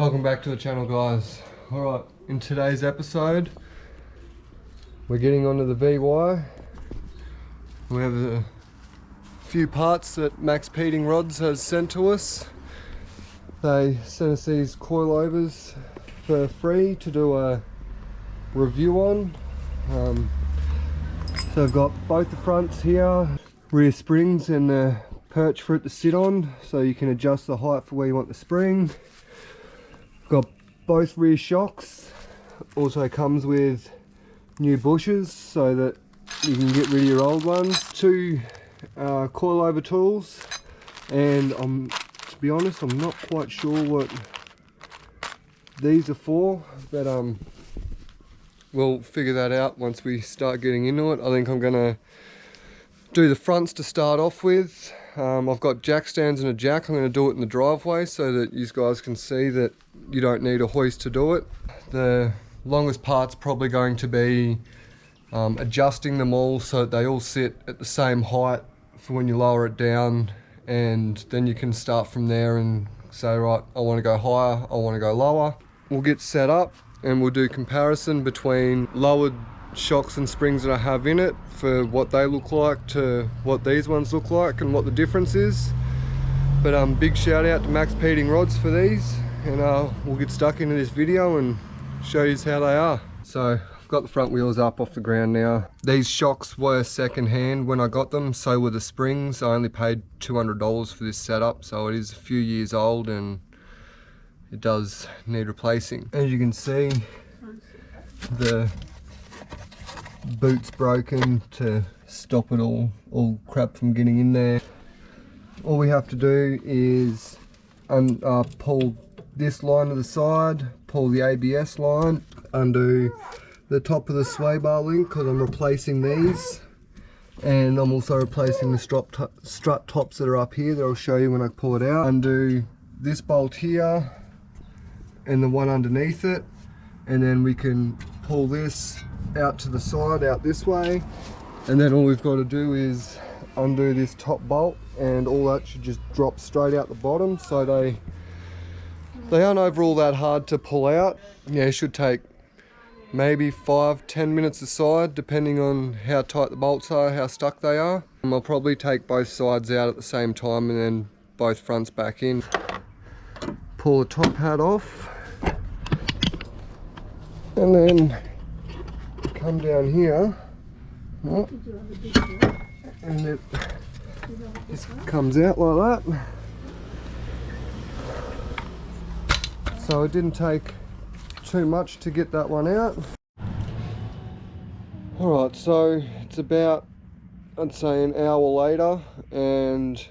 Welcome back to the channel, guys. Alright, in today's episode we're getting onto the VY. We have a few parts that MaxPeeding Rods has sent to us. They sent us these coilovers for free to do a review on. So I've got both the fronts here, rear springs and the perch for it to sit on, so you can adjust the height for where you want the spring. Got both rear shocks. Also comes with new bushes so that you can get rid of your old ones. Two coilover tools, and to be honest, I'm not quite sure what these are for, but we'll figure that out once we start getting into it. I think I'm gonna do the fronts to start off with. I've got jack stands and a jack. I'm going to do it in the driveway so that you guys can see that you don't need a hoist to do it. The longest part's probably going to be adjusting them all so that they all sit at the same height for when you lower it down, and then you can start from there and say, right, I want to go higher, I want to go lower. We'll get set up and we'll do comparison between lowered shocks and springs that I have in it for what they look like to what these ones look like and what the difference is. But big shout out to MaxPeeding Rods for these, and we'll get stuck into this video and show you how they are. So I've got the front wheels up off the ground now. These shocks were second hand when I got them, so were the springs. I only paid $200 for this setup, so it is a few years old and it does need replacing. As you can see, the boot's broken to stop it all crap from getting in there. All we have to do is pull this line to the side, pull the ABS line, undo the top of the sway bar link because I'm replacing these, and I'm also replacing the strut tops that are up here that I'll show you when I pull it out. Undo this bolt here and the one underneath it, and then we can pull this out to the side, out this way, and then all we've got to do is undo this top bolt, and all that should just drop straight out the bottom. So they aren't overall that hard to pull out. Yeah, it should take maybe 5-10 minutes aside, depending on how tight the bolts are, how stuck they are. I'll probably take both sides out at the same time and then both fronts back in. Pull the top hat off, and then come down here, and it just comes out like that. So it didn't take too much to get that one out. Alright, so it's about, I'd say, an hour later, and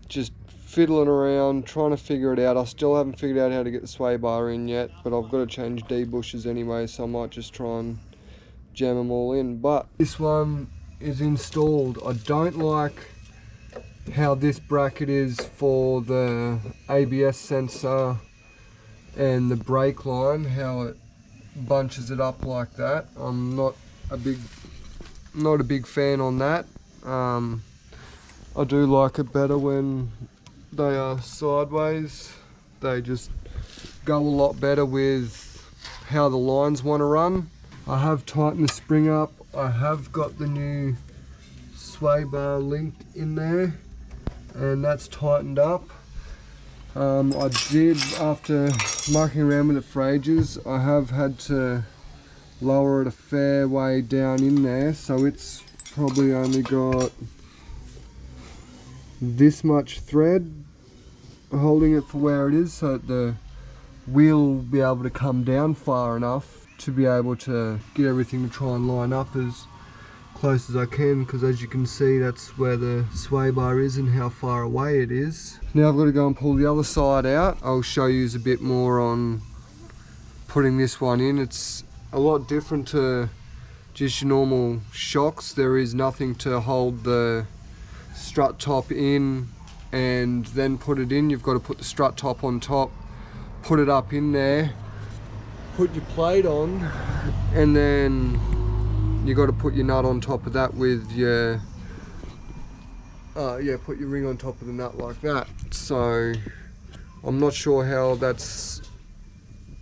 just fiddling around trying to figure it out. I still haven't figured out how to get the sway bar in yet, but I've got to change D bushes anyway, so I might just try and jam them all in. But this one is installed. I don't like how this bracket is for the ABS sensor and the brake line, how it bunches it up like that. I'm not a big fan on that. I do like it better when they are sideways. They just go a lot better with how the lines want to run. I have tightened the spring up. I have got the new sway bar linked in there, and that's tightened up. I did, after mucking around with it for ages, I have had to lower it a fair way down in there, so it's probably only got this much thread holding it for where it is, so that the wheel will be able to come down far enough to be able to get everything to try and line up as close as I can, because as you can see, that's where the sway bar is and how far away it is. Now I've got to go and pull the other side out. I'll show you a bit more on putting this one in. It's a lot different to just your normal shocks. There is nothing to hold the strut top in and then put it in. You've got to put the strut top on top, put it up in there, put your plate on, and then you got to put your nut on top of that with your put your ring on top of the nut like that. So I'm not sure how that's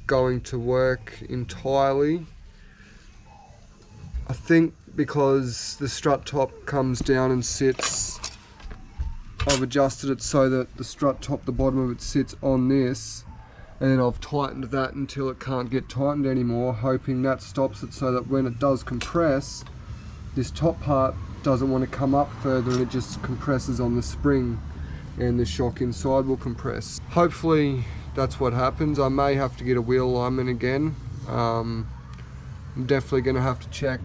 going to work entirely. I think because the strut top comes down and sits, I've adjusted it so that the strut top, the bottom of it sits on this, and then I've tightened that until it can't get tightened anymore, hoping that stops it so that when it does compress, this top part doesn't want to come up further and it just compresses on the spring and the shock inside will compress. Hopefully that's what happens. I may have to get a wheel alignment again. I'm definitely going to have to check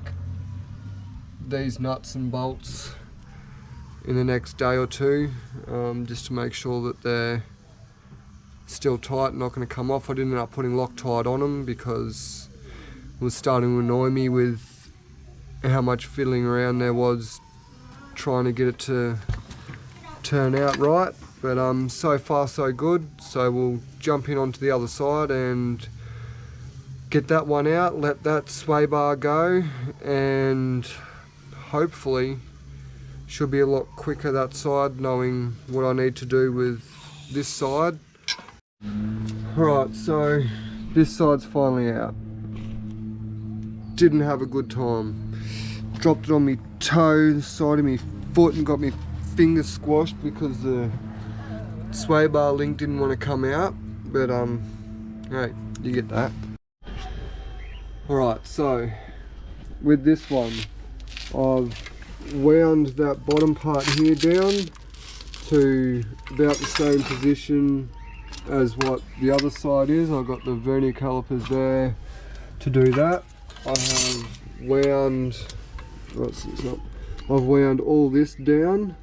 these nuts and bolts in the next day or two, just to make sure that they're still tight, not going to come off. I didn't end up putting Loctite on them because it was starting to annoy me with how much fiddling around there was trying to get it to turn out right. But so far so good, so we'll jump in onto the other side and get that one out, let that sway bar go, and hopefully should be a lot quicker that side, knowing what I need to do with this side. Right, so this side's finally out. Didn't have a good time. Dropped it on my toe, the side of my foot, and got my fingers squashed because the sway bar link didn't want to come out. But hey, you get that. Alright, so with this one, I've wound that bottom part here down to about the same position as what the other side is. I've got the vernier calipers there to do that. I have wound, I've wound all this down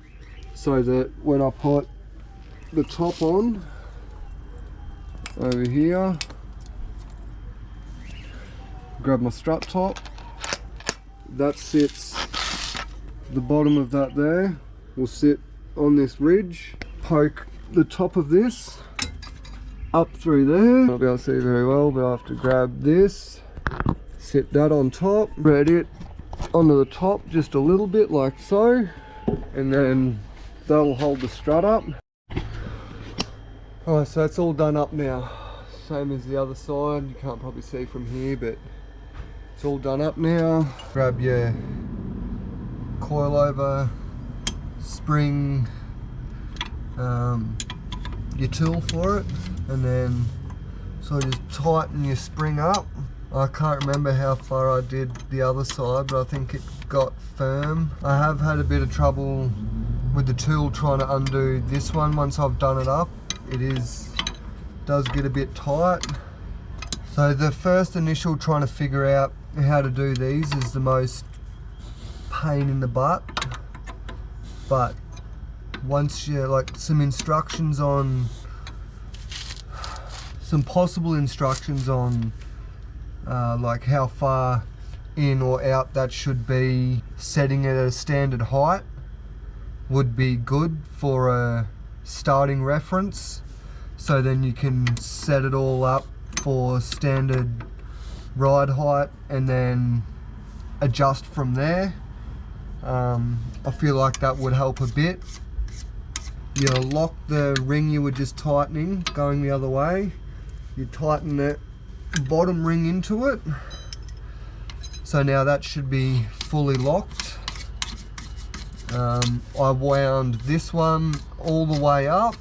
so that when I put the top on over here, grab my strut top, that sits, the bottom of that there will sit on this ridge, poke the top of this up through there. Not be able to see very well, but I have to grab this, sit that on top, spread it onto the top just a little bit like so, and then that'll hold the strut up. Alright, so it's all done up now. Same as the other side, you can't probably see from here, but it's all done up now. Grab your coilover spring, your tool for it, and then sort of just tighten your spring up. I can't remember how far I did the other side, but I think it got firm. I have had a bit of trouble with the tool trying to undo this one once I've done it up. It does get a bit tight. So the first initial trying to figure out how to do these is the most pain in the butt, but once you like some possible instructions on like how far in or out that should be, setting it at a standard height would be good for a starting reference, so then you can set it all up for standard ride height and then adjust from there. I feel like that would help a bit. You lock the ring you were just tightening going the other way, you tighten the bottom ring into it, so now that should be fully locked. I wound this one all the way up,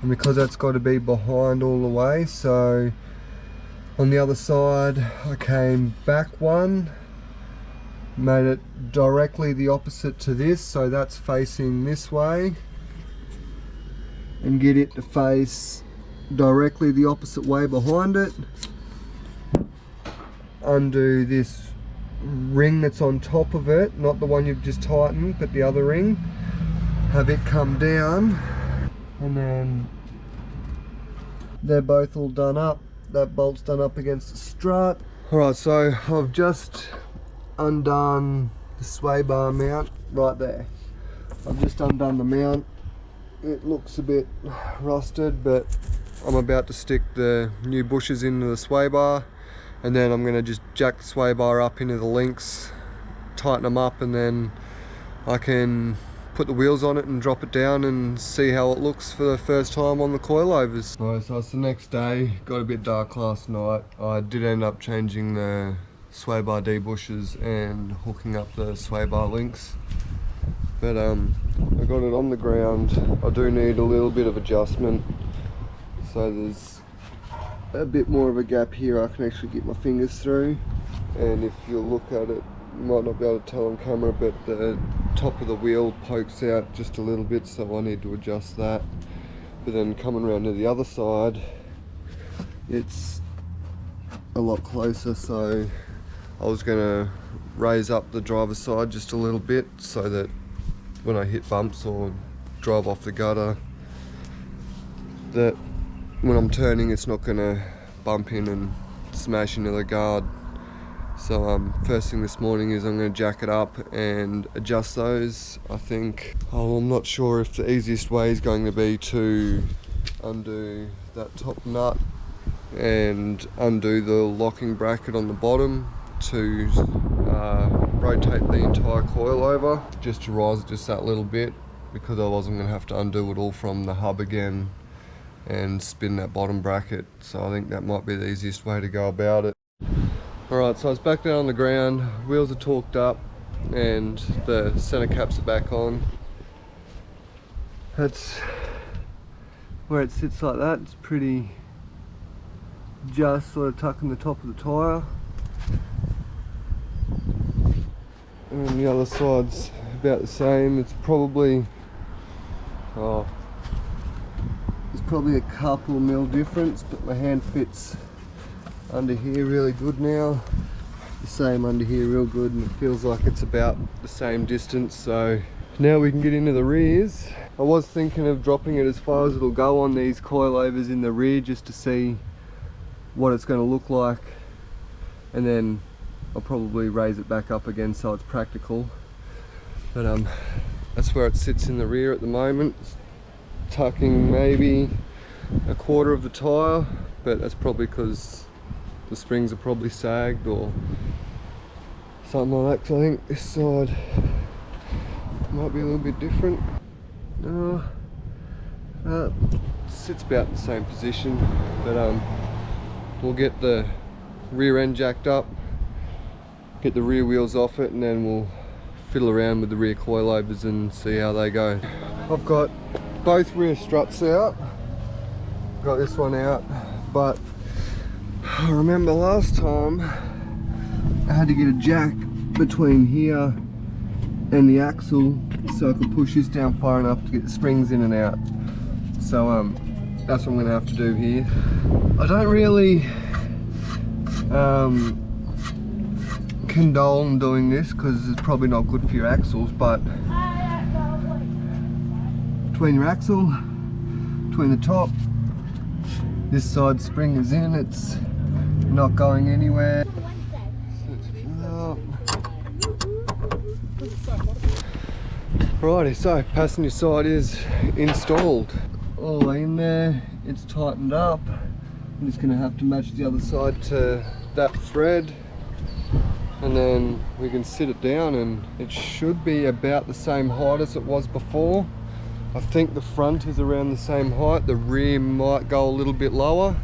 and because that's got to be behind all the way, so on the other side I came back one, made it directly the opposite to this, so that's facing this way, and get it to face directly the opposite way behind it. Undo this ring that's on top of it, not the one you've just tightened, but the other ring, have it come down, and then they're both all done up. That bolt's done up against the strut. Alright, so I've just undone the sway bar mount right there. I've just undone the mount. It looks a bit rusted, but I'm about to stick the new bushes into the sway bar, and then I'm going to just jack the sway bar up into the links, tighten them up, and then I can put the wheels on it and drop it down and see how it looks for the first time on the coilovers. Alright, so it's the next day. Got a bit dark last night. I did end up changing the sway bar D-bushes and hooking up the sway bar links. But I got it on the ground. I do need a little bit of adjustment. So there's a bit more of a gap here I can actually get my fingers through. And if you look at it, you might not be able to tell on camera, but the top of the wheel pokes out just a little bit, so I need to adjust that. But then coming around to the other side, it's a lot closer, so I was going to raise up the driver's side just a little bit so that when I hit bumps or drive off the gutter, that when I'm turning it's not going to bump in and smash into the guard. So first thing this morning is I'm going to jack it up and adjust those. I think, I'm not sure if the easiest way is going to be to undo that top nut and undo the locking bracket on the bottom to rotate the entire coil over, just to rise it just that little bit, because otherwise I'm going to have to undo it all from the hub again and spin that bottom bracket. So I think that might be the easiest way to go about it. Alright, so it's back down on the ground, wheels are torqued up and the center caps are back on. That's where it sits like that. It's pretty just sort of tucking the top of the tyre. And the other side's about the same. It's probably, there's probably a couple mil difference, but my hand fits under here really good now. The same under here real good, and it feels like it's about the same distance. So now we can get into the rears. I was thinking of dropping it as far as it'll go on these coilovers in the rear, just to see what it's going to look like, and then I'll probably raise it back up again so it's practical. But that's where it sits in the rear at the moment. It's tucking maybe a quarter of the tyre, but that's probably because the springs are probably sagged or something like that, because I think this side might be a little bit different. No, sits about the same position, but we'll get the rear end jacked up, get the rear wheels off it, and then we'll fiddle around with the rear coilovers and see how they go. I've got both rear struts out, got this one out, but I remember last time I had to get a jack between here and the axle so I could push this down far enough to get the springs in and out. So that's what I'm going to have to do here. I don't really condone doing this because it's probably not good for your axles, but between your axle, between the top, this side spring is in, it's not going anywhere. Righty, so passenger side is installed. All in there, it's tightened up. I'm just going to have to match the other side to that thread, and then we can sit it down, and it should be about the same height as it was before. I think the front is around the same height, the rear might go a little bit lower,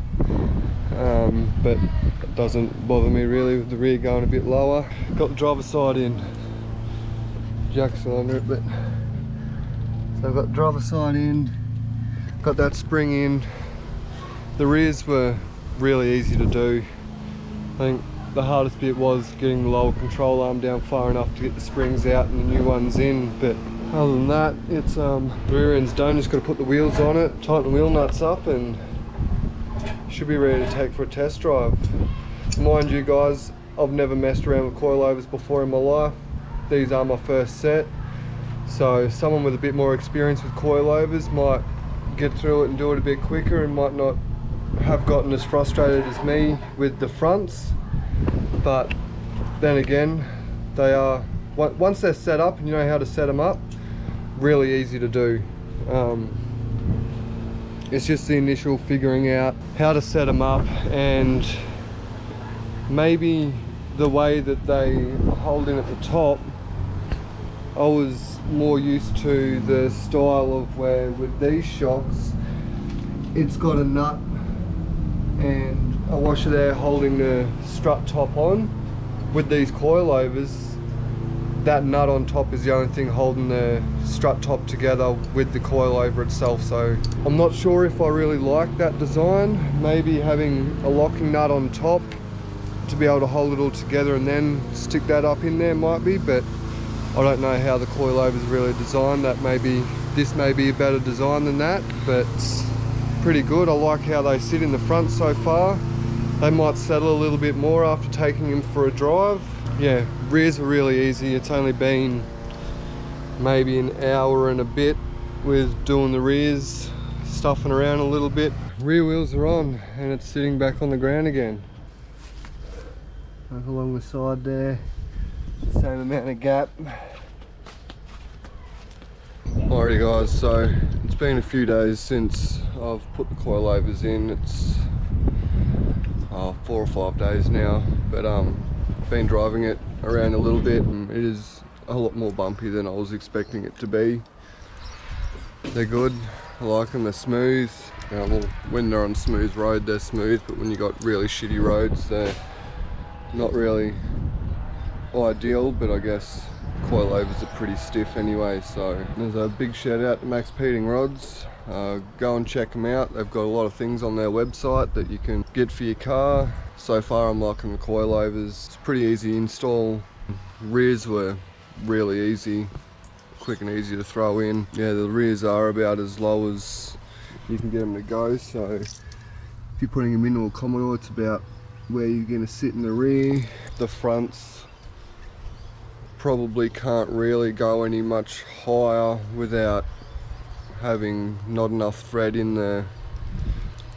but it doesn't bother me really with the rear going a bit lower. Got the driver's side in, jack's still under it, but so I've got the driver's side in, got that spring in. The rears were really easy to do. I think the hardest bit was getting the lower control arm down far enough to get the springs out and the new ones in, but other than that, it's the rear end's done. Just got to put the wheels on it, tighten the wheel nuts up, and should be ready to take for a test drive. Mind you guys, I've never messed around with coilovers before in my life. These are my first set, so someone with a bit more experience with coilovers might get through it and do it a bit quicker, and might not have gotten as frustrated as me with the fronts. But then again, they are, once they're set up and you know how to set them up, really easy to do. It's just the initial figuring out how to set them up, and maybe the way that they hold in at the top I was more used to the style of where with these shocks, it's got a nut and a washer there holding the strut top on. With these coilovers, that nut on top is the only thing holding the strut top together with the coilover itself. So I'm not sure if I really like that design. Maybe having a locking nut on top to be able to hold it all together and then stick that up in there might be, but I don't know how the coilovers are really designed. This may be a better design than that, but it's pretty good. I like how they sit in the front so far. They might settle a little bit more after taking them for a drive. Yeah, rears are really easy. It's only been maybe an hour and a bit with doing the rears, stuffing around a little bit. Rear wheels are on and it's sitting back on the ground again. Back along the side there, same amount of gap. Alrighty guys, so it's been a few days since I've put the coilovers in. It's 4 or 5 days now, but been driving it around a little bit and it is a lot more bumpy than I was expecting it to be. They're good, I like them, they're smooth. Well, when they're on smooth road they're smooth, but when you got really shitty roads they're not really ideal, but I guess coilovers are pretty stiff anyway. So there's a big shout out to MaxPeeding rods. Go and check them out. They've got a lot of things on their website that you can get for your car. So far I'm liking the coilovers. It's pretty easy install. Rears were really easy, quick and easy to throw in. Yeah, the rears are about as low as you can get them to go. So if you're putting them into a Commodore, it's about where you're going to sit in the rear. The fronts probably can't really go any much higher without having not enough thread in the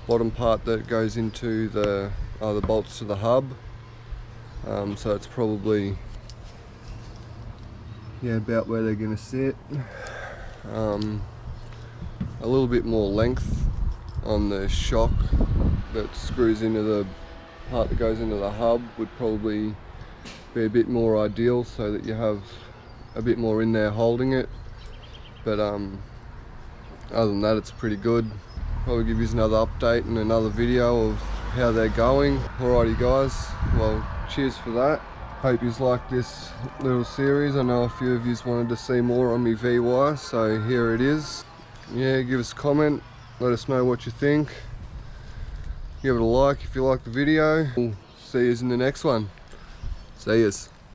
bottom part that goes into the bolts to the hub. So it's probably, yeah, about where they're going to sit. A little bit more length on the shock that screws into the part that goes into the hub would probably be a bit more ideal, so that you have a bit more in there holding it. But other than that, it's pretty good. Probably give you another update and another video of how they're going. Alrighty guys, well, cheers for that. Hope you like this little series. I know a few of you wanted to see more on me VY, so here it is. Yeah, give us a comment, let us know what you think. Give it a like if you like the video. We'll see you in the next one. See yous.